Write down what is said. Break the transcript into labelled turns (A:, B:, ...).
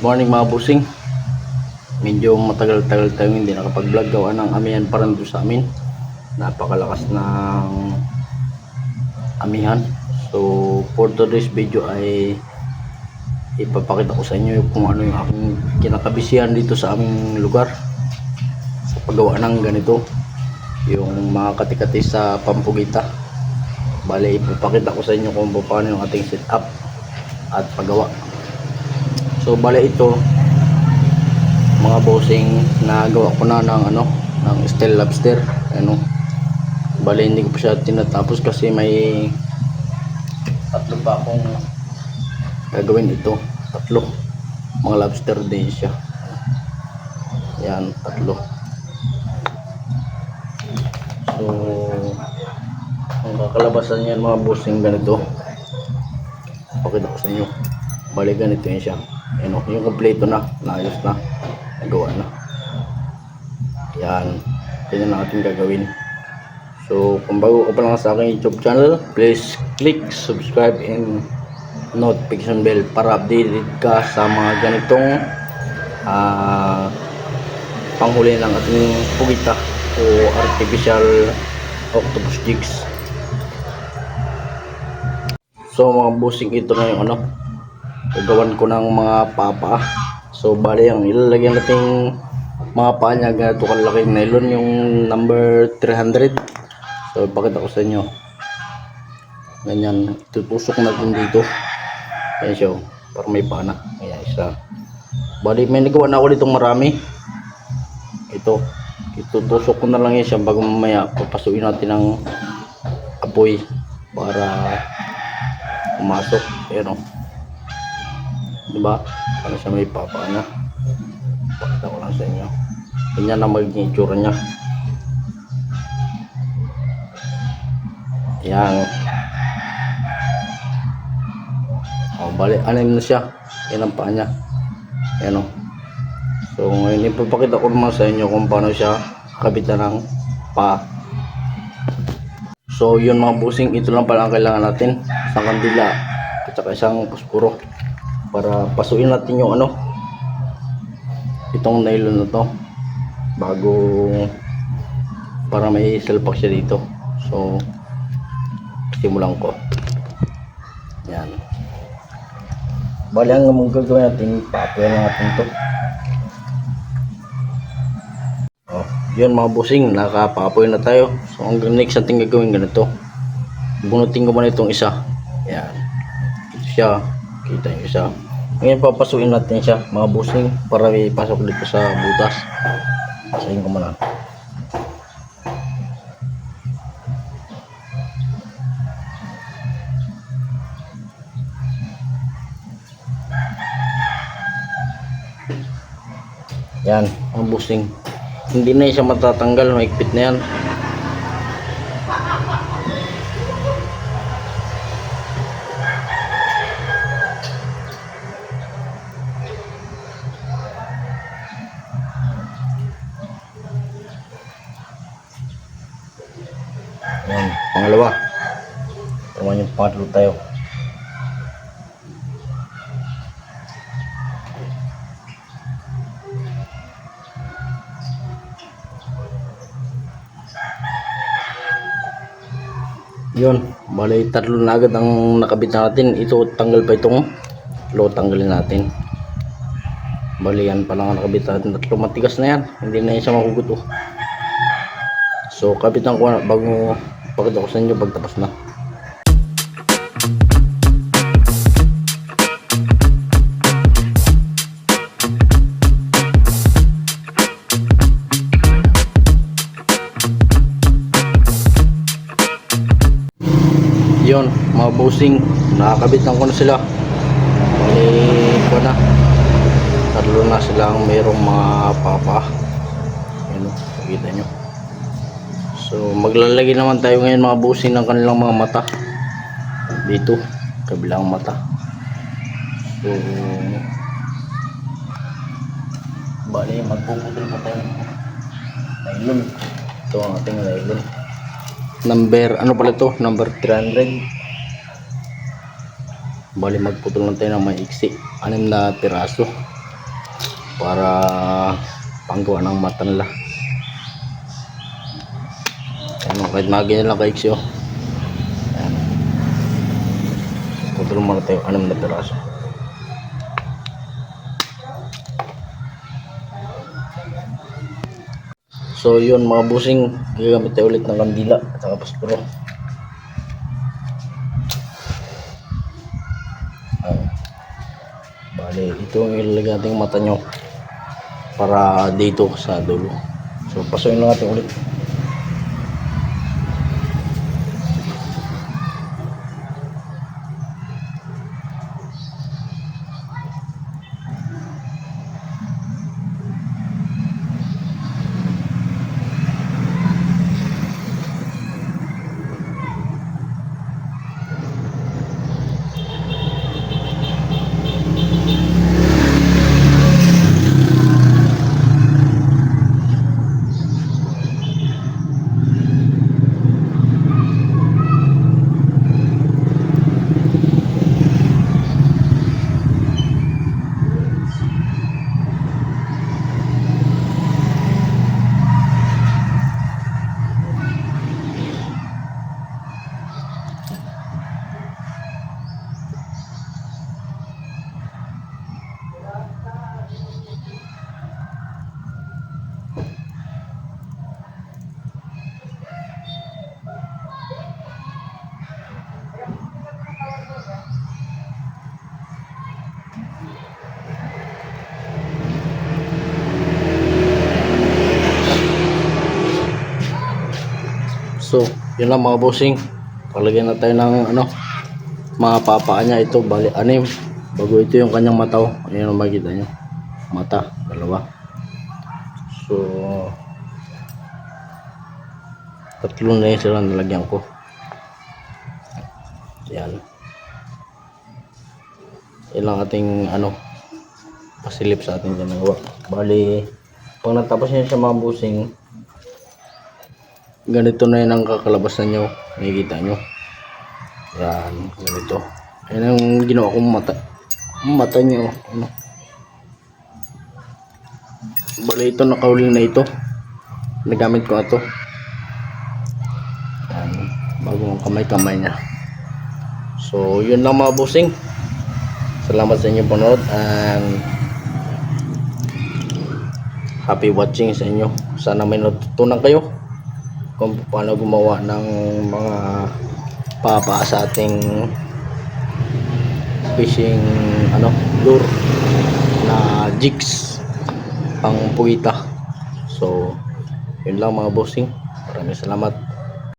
A: Good morning mga busing. Medyo matagal-tagal tayo hindi nakapag-vlog gawa ng amihan pa rin doon sa amin. Napakalakas ng amihan. So for today's video ay ipapakita ko sa inyo kung ano yung aking kinakabisihan dito sa aming lugar sa paggawa ng ganito, yung mga katikati sa Pampugita. Bale, ipapakita ko sa inyo kung paano yung ating setup at paggawa. So bale, ito mga bossing, nagawa ko na ng ng steel lobster. Bale, hindi ko pa siya tinatapos kasi may tatlo pa akong gagawin. Ito tatlo mga lobster din siya. Yan, tatlo. So ang kakalabasan niyan mga bossing, ganito. Pakita ko sa inyo. Bale, ganito yun siya. Yung kompleto na, naayos na, nagawa na. Yan, yan ang ating gagawin. So kung bago ka pa lang sa aking YouTube channel, please click subscribe and notification bell para updated ka sa mga ganitong panghuli ng ating pugita o artificial octopus jigs. So mga busing, ito na yung gagawan ko ng mga papa. So bali, ang ilalagyan nating mga paa niya, ganito kalaking nylon, yung number 300. So ipakita ko sa inyo. Ganyan, tutusok natin dito. Ayan siya, para may paa na. Ayan, isa. Bali, may nagawa na ako ditong marami. Ito, itutusok ko na lang yan siya bago mamaya papasukin natin ng apoy para pumasok. Ayan, diba? Para siya may papa na. Pakita ko lang sa inyo. Ganyan na magiging itsura niya. Yan. Bali, anim na siya. Yan ang paa niya. Yan. So ngayon ipapakita ko naman sa inyo kung paano siya kabitan ng paa. So yun mga busing, ito lang pala ang kailangan natin. Isang kandila at saka isang puspuro para pasukin natin yung itong nylon na to bago, para may salpak siya dito. So simulan ko. Yan. Bali, ang gagawin natin, papuyan natin to. Yun mga busing, nakapapoy na tayo. So ang next natin gagawin, ganito. Bunutin ko muna itong isa. Yan. Ito siya. Kita nyo isa. Ngayon papasukin natin siya mga busing para may pasok dito sa butas. Pasahin ko muna. Yan, mga busing. Hindi na siya matatanggal, maigpit na yan. Yan, pangalawa. Naman yung pangatlo tayo. Yun, bali tatlo na agad ang nakabit natin. Ito, tanggal pa itong tatlo, tanggalin natin. Bali, yan pa lang ang nakabit natin. Tatlo, matigas na yan, hindi na yan siya makuguto. So kabitan ko na bago pakita ko sa inyo pagtapos na. Yun mga busing, nakakabitan ko na sila. Bali ko na, tatlo na silang mayroong mga papa. Yan, nakikita nyo. So maglalagay naman tayo ngayon mga busing ng kanilang mga mata dito, kabilang mata. So bali, magpuputol pa tayo ng nylon. Ito ang ating nylon. Number, pala ito? Number 300. Bali, magputol lang tayo ng maiksi. 6 na piraso. para panggawa ng mata nila. Ano, kahit mga ganyan lang kaiksi, oh. Ayan. Kontrol muna tayo 6 na piraso. So yun mga busing, gagamit tayo ulit ng kandila at saka pasporo. Bale, ito yung ilalagay natin mata nyo para dito sa dulo. So pasukin lang natin ulit. So, yun lang mga bossing. Palagyan na tayo ng ano, mga papaa niya. Ito, bali, 6. Bago ito yung kanyang mata. Oh. Ayan ang makikita nyo. Mata, 2. So, 3 na yun sila nalagyan ko. Yan. Yan lang ating ano, pasilip sa ating ginagawa. Bali, pag natapos niya siya mga bossing, ganito na yun ang kakalabasan nyo. Nakikita nyo. Yan, ganito. Yan ang ginawa kong mata. Mata nyo. Ano. Bali ito, nakauling na ito. Nagamit ko ito. Yan, bagong kamay-kamay niya. So, yun lang mga bossing. Salamat sa inyong panood and happy watching sa inyo. Sana may natutunan kayo kung paano gumawa ng mga papa sa ating fishing ano, lure na jigs pang puwita. So yun lang mga bossing, maraming salamat.